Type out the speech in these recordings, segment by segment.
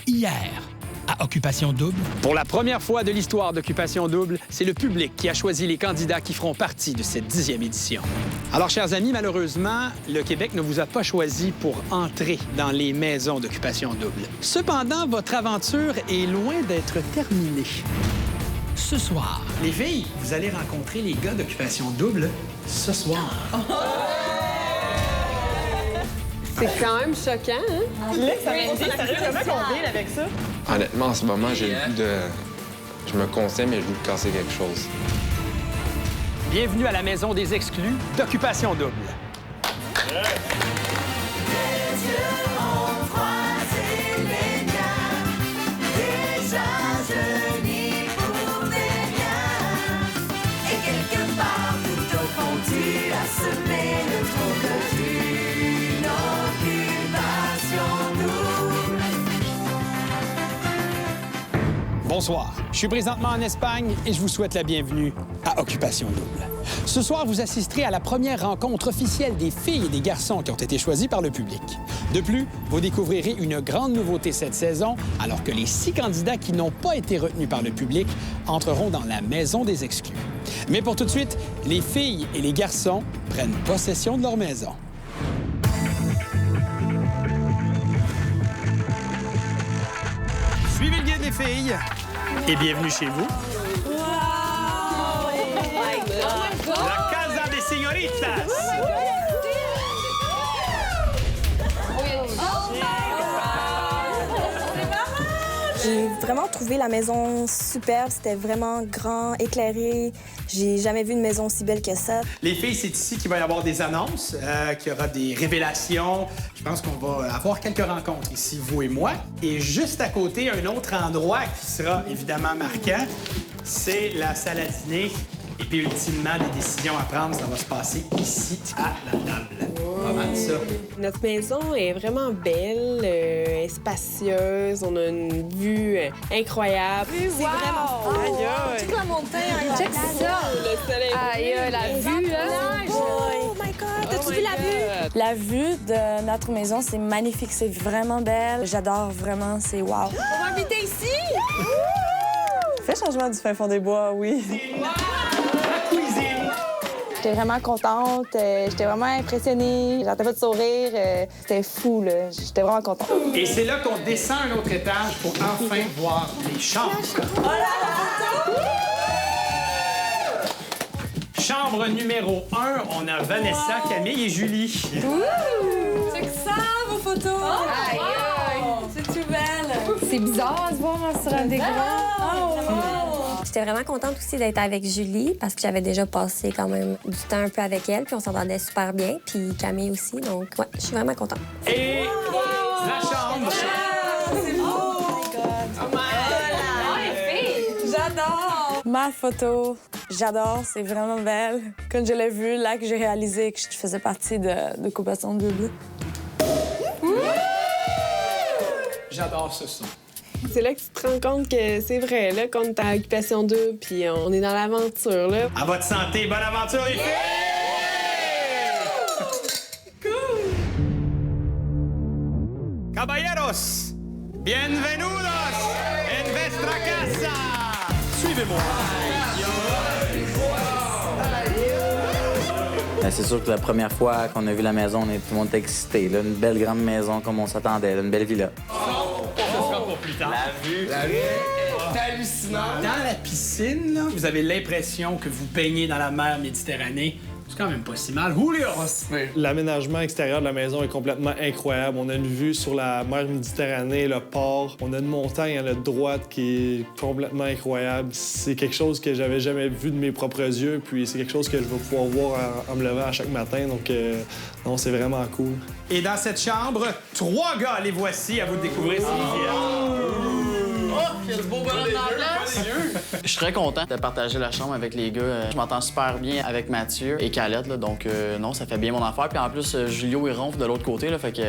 hier à Occupation Double. Pour la première fois de l'histoire d'Occupation Double, c'est le public qui a choisi les candidats qui feront partie de cette 10e édition. Alors, chers amis, malheureusement, le Québec ne vous a pas choisi pour entrer dans les maisons d'Occupation Double. Cependant, votre aventure est loin d'être terminée. Ce soir, Les filles, vous allez rencontrer les gars d'Occupation Double ce soir. C'est quand même choquant, hein? Comment qu'on deal avec ça? Honnêtement, en ce moment, j'ai le goût de... Je me conseille, mais j'ai le goût de casser quelque chose. Bienvenue à la maison des exclus d'Occupation Double. Bonsoir, je suis présentement en Espagne et je vous souhaite la bienvenue à Occupation Double. Ce soir, vous assisterez à la première rencontre officielle des filles et des garçons qui ont été choisis par le public. De plus, vous découvrirez une grande nouveauté cette saison, alors que les 6 candidats qui n'ont pas été retenus par le public entreront dans la maison des exclus. Mais pour tout de suite, les filles et les garçons prennent possession de leur maison. Suivez le guide des filles et bienvenue chez vous. La Casa des Señoritas. J'ai vraiment trouvé la maison superbe. C'était vraiment grand, éclairé. J'ai jamais vu une maison aussi belle que ça. Les filles, c'est ici qu'il va y avoir des annonces, qu'il y aura des révélations. Je pense qu'on va avoir quelques rencontres ici, vous et moi. Et juste à côté, un autre endroit qui sera évidemment marquant, c'est la salle à dîner. Et puis, ultimement, des décisions à prendre, ça va se passer ici, à la table. Comment ça? Notre maison est vraiment belle, spacieuse. On a une vue incroyable. C'est vraiment beau. Check la montagne. Check ça. Le soleil. La vue, là. Oh my God, t'as-tu vu la vue? La vue de notre maison, c'est magnifique. C'est vraiment belle. J'adore vraiment. C'est wow. On va habiter ici? Fais changement du fin fond des bois, oui. J'étais vraiment contente. J'étais vraiment impressionnée. J'arrêtais pas de sourire. C'était fou, là. J'étais vraiment contente. Et c'est là qu'on descend un autre étage pour enfin voir les chambres. Chambre numéro 1, on a Vanessa, Camille et Julie. Check ça, vos photos! Aïe, aïe! C'est tout belle! C'est bizarre de se voir sur un des J'étais vraiment contente aussi d'être avec Julie parce que j'avais déjà passé quand même du temps un peu avec elle, puis on s'entendait super bien, puis Camille aussi, donc ouais, je suis vraiment contente. Et la chambre. C'est beau! Oh my God! J'adore! Ma photo, j'adore, c'est vraiment belle. Quand je l'ai vue, là, que j'ai réalisé que je faisais partie de Occupation Double. J'adore ce son. C'est là que tu te rends compte que c'est vrai, là, qu'on est à Occupation Double, puis on est dans l'aventure, là. À votre santé, bonne aventure, les filles! Cool! Caballeros, bienvenidos en vuestra casa! Suivez-moi! C'est sûr que la première fois qu'on a vu la maison, tout le monde était excité. Là, une belle grande maison comme on s'attendait, une belle villa. Ce sera pour plus tard. La vue est hallucinante. Dans la piscine, là, vous avez l'impression que vous baignez dans la mer Méditerranée. C'est quand même pas si mal. Julio! L'aménagement extérieur de la maison est complètement incroyable. On a une vue sur la mer Méditerranée, le port. On a une montagne à notre droite qui est complètement incroyable. C'est quelque chose que j'avais jamais vu de mes propres yeux, puis c'est quelque chose que je vais pouvoir voir en me levant à chaque matin. Donc, non, c'est vraiment cool. Et dans cette chambre, 3 gars, les voici, à vous de découvrir s'ils viennent. Il y a du beau bonhomme dans la place. Je suis très content de partager la chambre avec les gars. Je m'entends super bien avec Mathieu et Calette, là, donc non, ça fait bien mon affaire. Puis en plus, Julio et Ronf de l'autre côté, là, fait que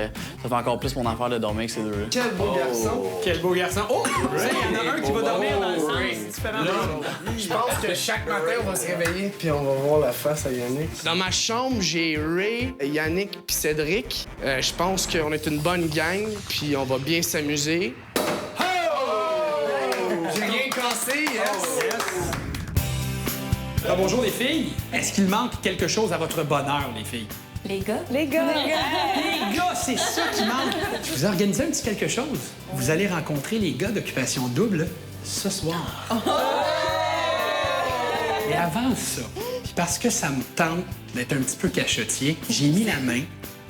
ça fait encore plus mon affaire de dormir avec ces deux-là. Quel beau garçon. Quel beau garçon. Oh! Il y en a un qui va dormir dans le sens différent des autres. Je pense que chaque matin, on va se réveiller puis on va voir la face à Yannick. Dans ma chambre, j'ai Ray, Yannick puis Cédric. Je pense qu'on est une bonne gang puis on va bien s'amuser. J'ai rien cassé, yes! Ah, bonjour les filles. Est-ce qu'il manque quelque chose à votre bonheur, les filles? Les gars? Les gars! Les gars, c'est ça qui manque. Je vous ai organisé un petit quelque chose. Vous allez rencontrer les gars d'Occupation Double ce soir. Et avant ça, puis parce que ça me tente d'être un petit peu cachotier, j'ai mis la main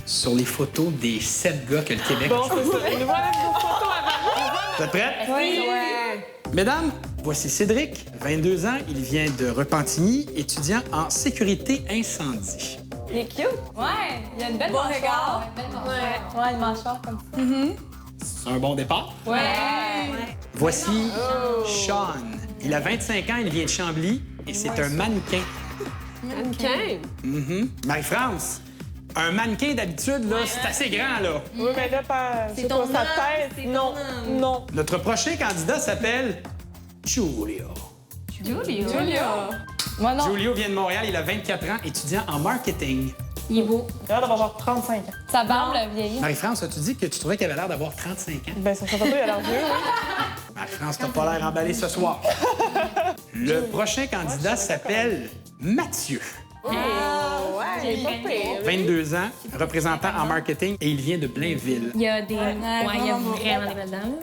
sur les photos des 7 gars que le Québec a choisis. Nous voilà nos photos avant. Vous êtes prêtes? Oui. Mesdames, voici Cédric, 22 ans. Il vient de Repentigny, étudiant en sécurité incendie. Il est cute. Ouais, il y a une belle mâchoire. Ouais, une mâchoire comme ça. C'est un bon départ. Ouais. Voici Sean. Il a 25 ans, il vient de Chambly et c'est un mannequin. Mannequin? Marie-France, un mannequin d'habitude, là, c'est assez grand, là. Oui, mais là, c'est ton pas sa homme, tête. c'est ton Non, homme. non. Notre prochain candidat s'appelle Giulio. Julio. Moi, non. Giulio vient de Montréal, il a 24 ans, étudiant en marketing. Il est beau. Il a l'air d'avoir genre 35 ans. Sa barbe l'a vieilli. Marie-France, as-tu dit que tu trouvais qu'il avait l'air d'avoir 35 ans? Ben, sur sa photo, il a l'air vieux, oui. Marie-France, t'as pas l'air emballé ce soir. Le prochain candidat s'appelle Mathieu. Ouais, pas pire. 22 ans, représentant en marketing et il vient de Blainville. Il y a des. Ouais, il y a vraiment des belles dames.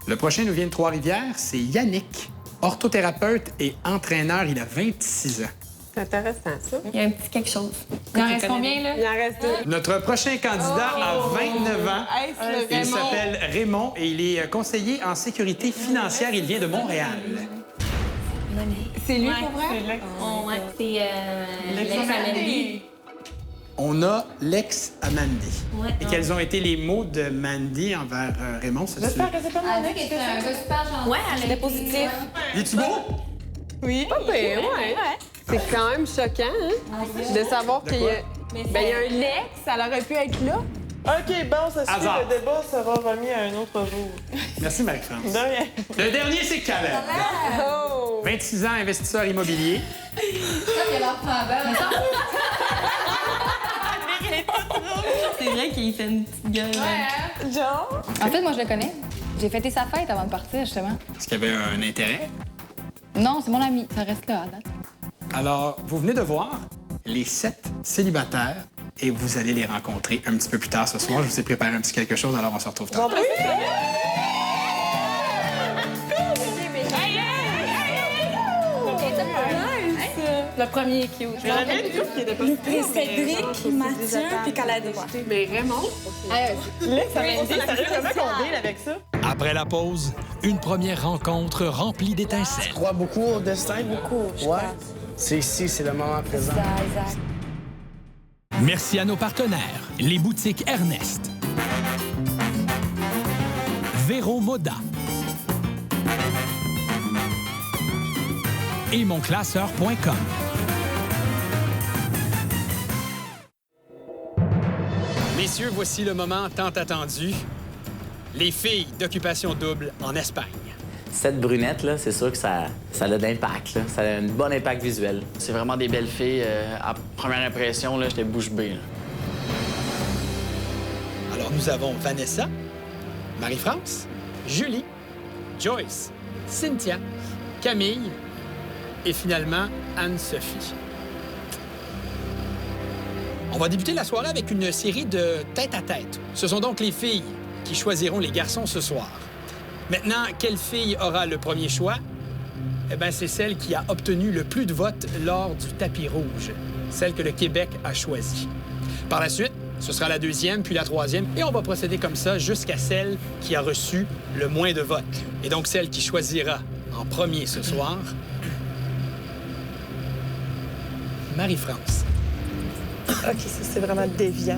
Le prochain nous vient de Trois-Rivières, c'est Yannick, orthothérapeute et entraîneur. Il a 26 ans. C'est intéressant, ça. Il y a un petit quelque chose. Il en reste combien, là? Il en reste 2. Notre prochain candidat a 29 ans. Est-ce le Il s'appelle Raymond et il est conseiller en sécurité financière. Il vient de Montréal. C'est lui pour vrai? Ouais, c'est l'ex-Amélie. On a l'ex-Amandy. Ouais. Et quels ont été les mots de Mandy envers Raymond? J'espère que c'est pas mon ex. c'était un gars super gentil. Ouais, elle était positive. Es-tu beau? Oui. Pas pire, ouais. C'est quand même choquant, hein, de savoir qu'il y a... Ben, il y a un ex, ça aurait pu être là. OK, bon, ça suffit. Hasard. Le débat sera remis à un autre jour. Merci, Marie-France. De rien. Le dernier, c'est Caleb. Oh! 26 ans, investisseur immobilier. C'est vrai qu'il fait une petite gueule. Genre? En fait, moi, je le connais. J'ai fêté sa fête avant de partir, justement. Est-ce qu'il y avait un intérêt? Non, c'est mon ami. Ça reste là, à date. Alors, vous venez de voir les 7 célibataires et vous allez les rencontrer un petit peu plus tard ce soir. Je vous ai préparé un petit quelque chose, alors on se retrouve tard. Le premier est cute. C'est Cédric, Mathieu, puis Caleb. Mais Raymond? L'ex, ça m'a dit, sérieux, comment qu'on deal avec ça? Après la pause, une première rencontre remplie d'étincelles. Je crois beaucoup au destin. Beaucoup, je Ouais. pense. C'est ici, c'est le moment présent. Exact. Merci à nos partenaires, les boutiques Ernest, Véro Moda et monclasseur.com. Messieurs, voici le moment tant attendu. Les filles d'Occupation Double en Espagne. Cette brunette, là, c'est sûr que ça a de l'impact. Ça a un bon impact visuel. C'est vraiment des belles filles. À première impression, là, j'étais bouche bée. Là. Alors, nous avons Vanessa, Marie-France, Julie, Joyce, Cynthia, Camille et finalement Anne-Sophie. On va débuter la soirée avec une série de tête-à-tête. Ce sont donc les filles qui choisiront les garçons ce soir. Maintenant, quelle fille aura le premier choix? Eh bien, c'est celle qui a obtenu le plus de votes lors du tapis rouge, celle que le Québec a choisie. Par la suite, ce sera la deuxième, puis la troisième, et on va procéder comme ça jusqu'à celle qui a reçu le moins de votes. Et donc, celle qui choisira en premier ce soir, Marie-France. OK, ça, c'est vraiment déviant.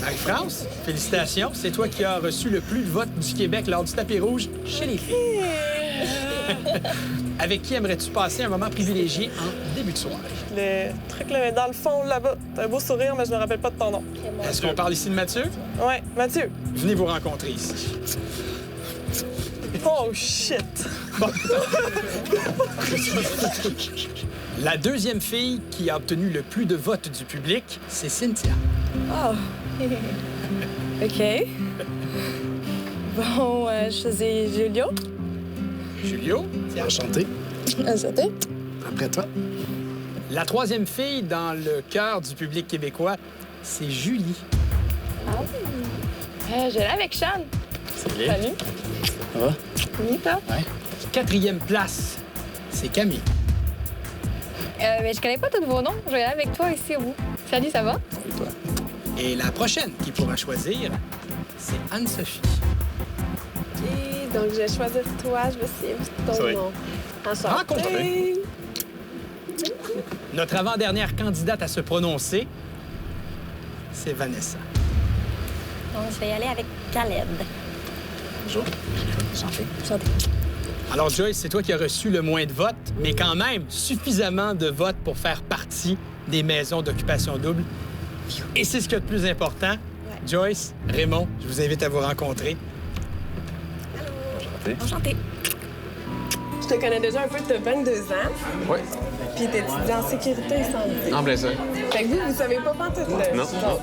Marie-France, félicitations. C'est toi qui as reçu le plus de votes du Québec lors du tapis rouge chez les filles. Avec qui aimerais-tu passer un moment privilégié en début de soirée? Le truc, là, dans le fond, là-bas, t'as un beau sourire, mais je me rappelle pas de ton nom. Est-ce qu'on parle ici de Mathieu? Ouais, Mathieu. Venez vous rencontrer ici. Oh, shit! Bon. La deuxième fille qui a obtenu le plus de votes du public, c'est Cynthia. Oh. OK. Bon, je faisais Julio. Julio, enchanté. Enchanté. Après toi. La troisième fille dans le cœur du public québécois, c'est Julie. Ah oui. Je l'ai avec Sean. Salut. Salut. Ça va? Oui, toi? Ouais. Quatrième place, c'est Camille. Mais je connais pas tous vos noms. Je vais aller avec toi ici au bout. Salut, ça va? Et toi? Et la prochaine qui pourra choisir, c'est Anne-Sophie. OK, donc je vais choisir toi. Je vais essayer ton nom. Rencontré. Notre avant-dernière candidate à se prononcer, c'est Vanessa. Donc, je vais y aller avec Khaled. Bonjour. Enchanté. Alors, Joyce, c'est toi qui as reçu le moins de votes, mais quand même suffisamment de votes pour faire partie des maisons d'occupation double. Et c'est ce qu'il y a de plus important. Ouais. Joyce, Raymond, je vous invite à vous rencontrer. Allô. Enchanté. Je te connais déjà un peu, tu as 22 ans. Oui. Puis tu étudies en sécurité incendie. En plein ça. Fait que vous savez pas pantoute.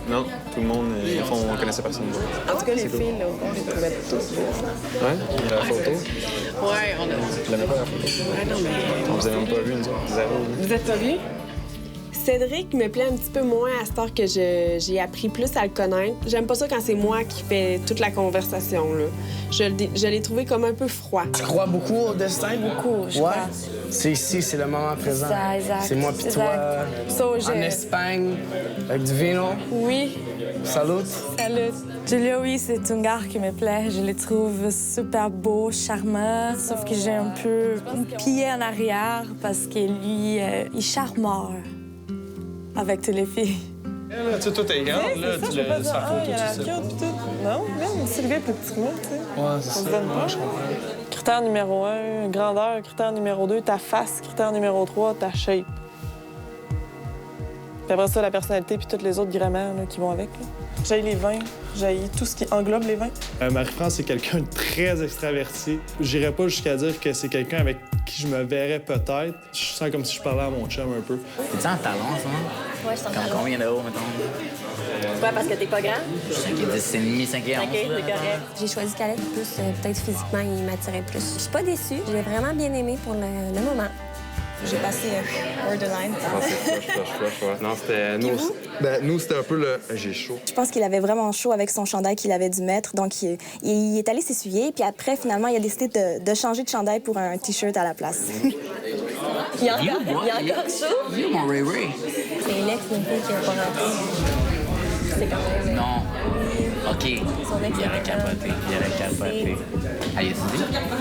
Non. Tout le monde, on connaissait personne. En tout cas, les filles, là, on les trouvait tous beaux. Ouais? La photo? Ouais, on a... Je l'aimais pas, la photo. Ouais, non, mais... On vous a même pas vu, nous autres. Zéro. Vous êtes pas vus? Cédric me plaît un petit peu moins à cette heure que j'ai appris plus à le connaître. J'aime pas ça quand c'est moi qui fais toute la conversation, là. Je l'ai trouvé comme un peu froid. Tu crois beaucoup au destin? Beaucoup, je crois. C'est ici, c'est le moment présent. Ça, exact. C'est moi pis toi, en Espagne, avec du vino. Oui. Salut. Salut. Julio, oui, c'est un gars qui me plaît. Je le trouve super beau, charmant. Sauf que j'ai un peu un pied en arrière parce que lui, il est charmeur avec toutes les filles. Là, tu sais, toi, t'es grande, là, tu le sa photo, tu sais. Non, même Sylvie est plus petit que moi, tu sais. Ouais, c'est ça. Ouais, je comprends. Critère numéro 1, grandeur. Critère numéro 2, ta face. Critère numéro 3, ta shape. Puis après ça, la personnalité puis tous les autres grammaires là, qui vont avec. J'haïs les vins. J'haïs tout ce qui englobe les vins. Marie-France, c'est quelqu'un de très extraverti. J'irais pas jusqu'à dire que c'est quelqu'un avec qui je me verrais peut-être. Je sens comme si je parlais à mon chum un peu. T'es-tu en talon, ça? Ouais, je suis en talon. Combien de haut, mettons? Ouais, parce que t'es pas grand? 5 et 10, c'est demi, 5 et 11. OK, c'est correct. J'ai choisi Khaled plus, peut-être physiquement, il m'attirait plus. Je suis pas déçue. Je l'ai vraiment bien aimé pour le moment. J'ai passé borderline. Non, c'était... Nous, c'était un peu le... J'ai chaud. Je pense qu'il avait vraiment chaud avec son chandail qu'il avait dû mettre. Donc, il est allé s'essuyer. Puis après, finalement, il a décidé de changer de chandail pour un T-shirt à la place. Il y a encore chaud? You, mon Ray Ray. C'est l'ex d'une fille qui n'a pas rentré. C'est quand même... Non. OK. Son ex, il aurait capoté. Allez,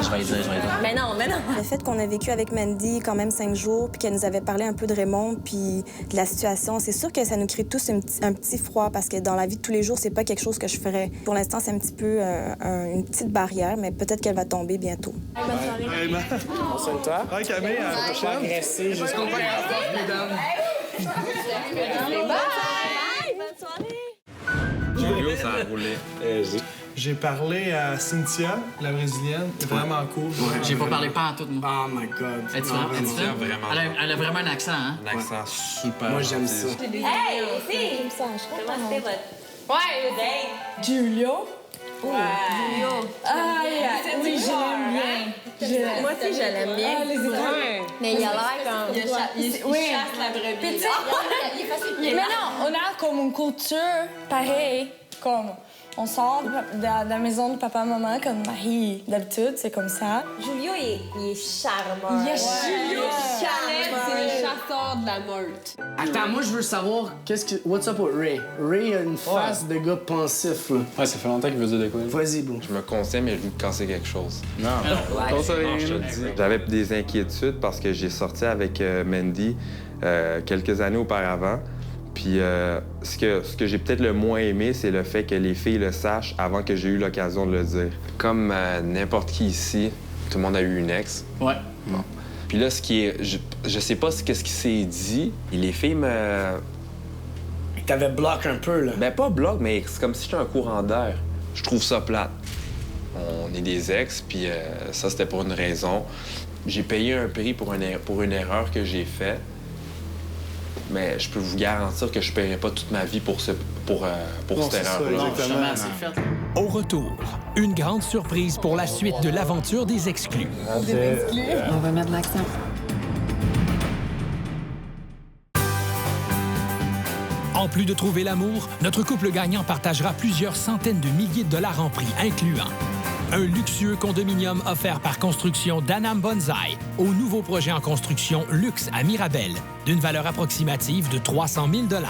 je vais le dire. Mais non. Le fait qu'on a vécu avec Mandy quand même 5 jours, puis qu'elle nous avait parlé un peu de Raymond, puis de la situation, c'est sûr que ça nous crée tous un petit froid, parce que dans la vie de tous les jours, c'est pas quelque chose que je ferais. Pour l'instant, c'est un petit peu une petite barrière, mais peut-être qu'elle va tomber bientôt. On s'aime toi. Ouais, Camille, à la prochaine. Agresser jusqu'au bout. Julio, ça a roulé. J'ai parlé à Cynthia, la brésilienne. Vraiment cool. Ouais, j'ai pas parlé pas à tout, moi. Oh my God. Elle a vraiment un accent, hein? Un accent super. Moi, j'aime ça. Hey, aussi! Comment c'était votre... Ouais, date. Julio? Ouais. Julio. Ah, oui, je l'aime bien. Moi aussi, je l'aime bien. Ah, les étoiles. Mais il a l'air comme... Il chasse la brebis. Mais non, on a comme une culture pareille. Comme on sort de la maison de papa-maman comme Marie. D'habitude, c'est comme ça. Julio, il est charmant. Julio, C'est les chasseurs de la meute. Attends, moi, je veux savoir what's up with Ray? Ray a une face de gars pensif, là. Ouais, ça fait longtemps qu'il veut dire de quoi. Vas-y, bro. Je me conseille, mais je veux te casser quelque chose. Non. Non, je te le dis. J'avais des inquiétudes parce que j'ai sorti avec Mandy quelques années auparavant. Puis ce que j'ai peut-être le moins aimé, c'est le fait que les filles le sachent avant que j'ai eu l'occasion de le dire. Comme n'importe qui ici, tout le monde a eu une ex. Ouais. Bon. Puis là, ce qui est... Je sais pas qu'est-ce qui s'est dit. Et les filles me... T'avais bloqué un peu, là. Ben, pas bloc, mais c'est comme si j'étais un courant d'air. Je trouve ça plate. On est des ex, puis ça, c'était pour une raison. J'ai payé un prix pour une erreur que j'ai faite. Mais je peux vous garantir que je ne paierai pas toute ma vie pour cette erreur-là. Non, justement, c'est fait. Au retour, une grande surprise pour la suite de l'aventure des exclus. On va mettre l'accent. En plus de trouver l'amour, notre couple gagnant partagera plusieurs centaines de milliers de dollars en prix, incluant un luxueux condominium offert par Construction Danam Bonsaï au nouveau projet en construction Luxe à Mirabel, d'une valeur approximative de 300 000 $.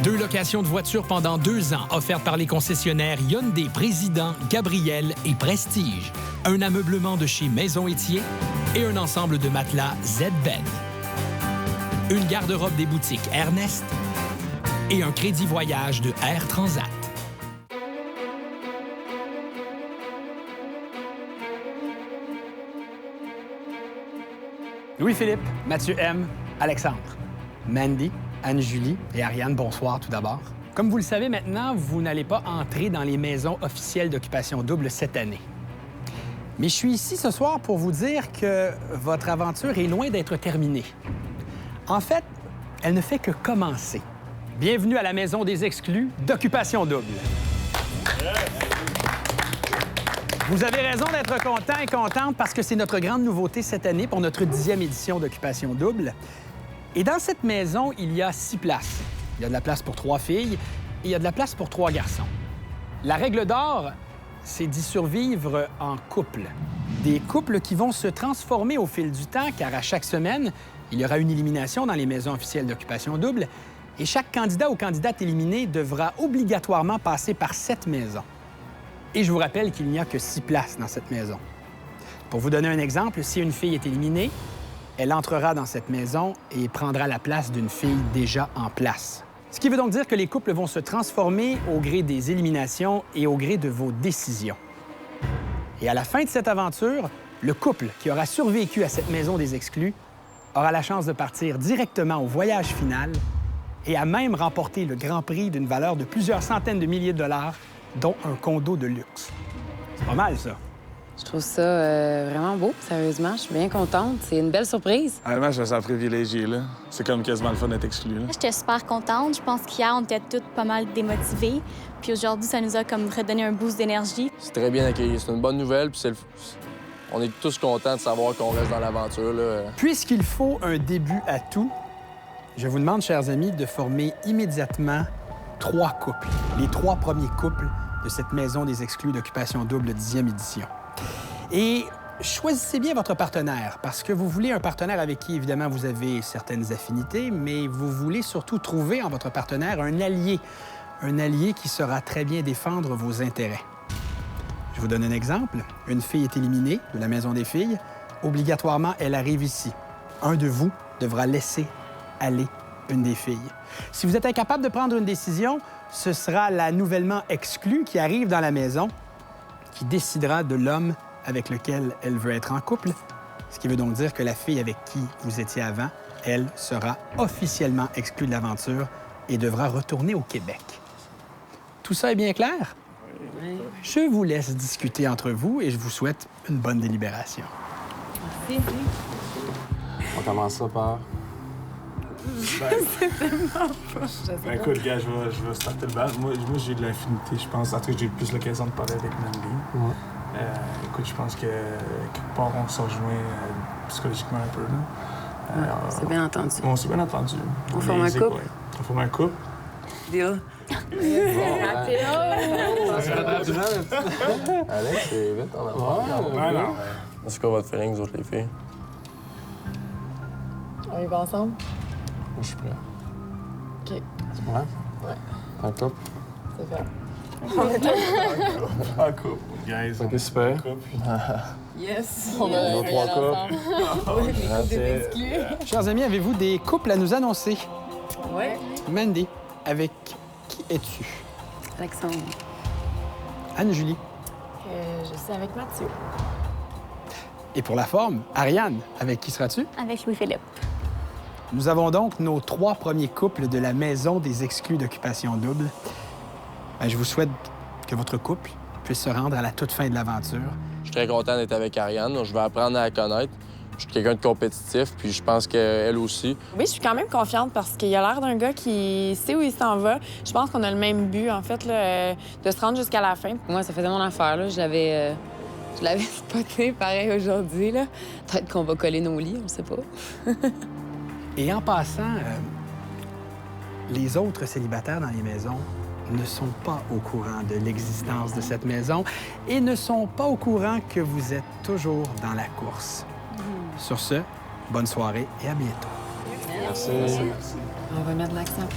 2 locations de voitures pendant 2 ans offertes par les concessionnaires Hyundai Président, Gabriel et Prestige. Un ameublement de chez Maison Étier et un ensemble de matelas Z-Bed. Une garde-robe des boutiques Ernest et un crédit voyage de Air Transat. Louis-Philippe, Mathieu M, Alexandre, Mandy, Anne-Julie et Ariane, bonsoir tout d'abord. Comme vous le savez maintenant, vous n'allez pas entrer dans les maisons officielles d'occupation double cette année. Mais je suis ici ce soir pour vous dire que votre aventure est loin d'être terminée. En fait, elle ne fait que commencer. Bienvenue à la maison des exclus d'occupation double. Vous avez raison d'être content et contente parce que c'est notre grande nouveauté cette année pour notre 10e édition d'occupation double. Et dans cette maison, il y a 6 places. Il y a de la place pour 3 filles et il y a de la place pour 3 garçons. La règle d'or, c'est d'y survivre en couple. Des couples qui vont se transformer au fil du temps, car à chaque semaine, il y aura une élimination dans les maisons officielles d'occupation double et chaque candidat ou candidate éliminé devra obligatoirement passer par cette maison. Et je vous rappelle qu'il n'y a que 6 places dans cette maison. Pour vous donner un exemple, si une fille est éliminée, elle entrera dans cette maison et prendra la place d'une fille déjà en place. Ce qui veut donc dire que les couples vont se transformer au gré des éliminations et au gré de vos décisions. Et à la fin de cette aventure, le couple qui aura survécu à cette maison des exclus aura la chance de partir directement au voyage final et à même remporter le grand prix d'une valeur de plusieurs centaines de milliers de dollars, dont un condo de luxe. C'est pas mal, ça. Je trouve ça vraiment beau, sérieusement. Je suis bien contente. C'est une belle surprise. Honnêtement, je me sens privilégié, là. C'est comme quasiment le fun d'être exclu, là. J'étais super contente. Je pense qu'hier, on était toutes pas mal démotivées. Puis aujourd'hui, ça nous a comme redonné un boost d'énergie. C'est très bien accueilli. C'est une bonne nouvelle, puis on est tous contents de savoir qu'on reste dans l'aventure, là. Puisqu'il faut un début à tout, je vous demande, chers amis, de former immédiatement 3 couples. Les 3 premiers couples de cette maison des exclus d'occupation double 10e édition. Et choisissez bien votre partenaire, parce que vous voulez un partenaire avec qui, évidemment, vous avez certaines affinités, mais vous voulez surtout trouver en votre partenaire un allié qui saura très bien défendre vos intérêts. Je vous donne un exemple. Une fille est éliminée de la maison des filles. Obligatoirement, elle arrive ici. Un de vous devra laisser aller une des filles. Si vous êtes incapable de prendre une décision, ce sera la nouvellement exclue qui arrive dans la maison qui décidera de l'homme avec lequel elle veut être en couple, ce qui veut donc dire que la fille avec qui vous étiez avant, elle sera officiellement exclue de l'aventure et devra retourner au Québec. Tout ça est bien clair? Oui. Je vous laisse discuter entre vous et je vous souhaite une bonne délibération. Merci. On commence ça par... C'est tellement pas. Ben écoute, gars, je vais starter le bal. Moi j'ai de l'affinité, je pense. En tout cas, j'ai eu plus l'occasion de parler avec Mandy. Ouais. Écoute, je pense que quelque part, on se rejoint psychologiquement un peu. Ouais, c'est bien entendu. On s'est bien entendu. On forme un couple? Ouais. On forme un couple. Deal. Alex, c'est vite, on a Non. C'est quoi votre feeling, vous autres, les filles? On y va ensemble? Je suis prêt. OK. C'est prêt? Ouais. Un couple? C'est fait. On est en couple, guys. OK, super. Yes! On a nos 3 couples. Chers amis, avez-vous des couples à nous annoncer? Oui. Mandy, avec qui es-tu? Alexandre. Anne-Julie. Je suis avec Mathieu. Et pour la forme, Ariane, avec qui seras-tu? Avec Louis-Philippe. Nous avons donc nos 3 premiers couples de la maison des exclus d'occupation double. Je vous souhaite que votre couple puisse se rendre à la toute fin de l'aventure. Je suis très content d'être avec Ariane. Je vais apprendre à la connaître. Je suis quelqu'un de compétitif, puis je pense qu'elle aussi. Oui, je suis quand même confiante parce qu'il a l'air d'un gars qui sait où il s'en va. Je pense qu'on a le même but, en fait, là, de se rendre jusqu'à la fin. Moi, ça faisait mon affaire, là. Je l'avais spoté pareil aujourd'hui, là. Peut-être qu'on va coller nos lits, on sait pas. Et en passant, les autres célibataires dans les maisons ne sont pas au courant de l'existence de cette maison et ne sont pas au courant que vous êtes toujours dans la course. Sur ce, bonne soirée et à bientôt. Merci. On va mettre l'accent.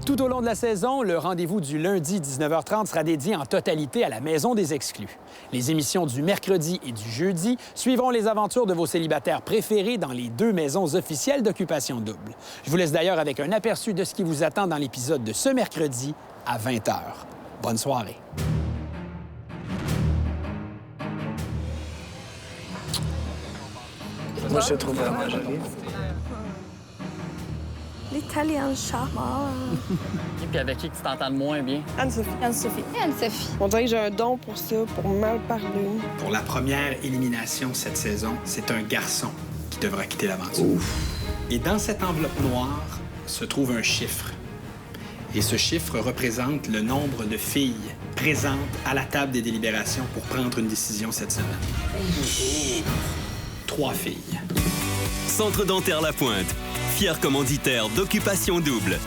Tout au long de la saison, le rendez-vous du lundi 19h30 sera dédié en totalité à la Maison des Exclus. Les émissions du mercredi et du jeudi suivront les aventures de vos célibataires préférés dans les 2 maisons officielles d'Occupation Double. Je vous laisse d'ailleurs avec un aperçu de ce qui vous attend dans l'épisode de ce mercredi à 20h. Bonne soirée. Moi, je te trouve vraiment jolie. L'Italien charmant. Et puis avec qui tu t'entends moins bien? Anne-Sophie. Anne-Sophie. Anne-Sophie. On dirait que j'ai un don pour ça, pour mal parler. Pour la première élimination cette saison, c'est un garçon qui devra quitter l'aventure. Et dans cette enveloppe noire se trouve un chiffre. Et ce chiffre représente le nombre de filles présentes à la table des délibérations pour prendre une décision cette semaine. 3 filles. Centre dentaire La Pointe, fier commanditaire d'Occupation Double.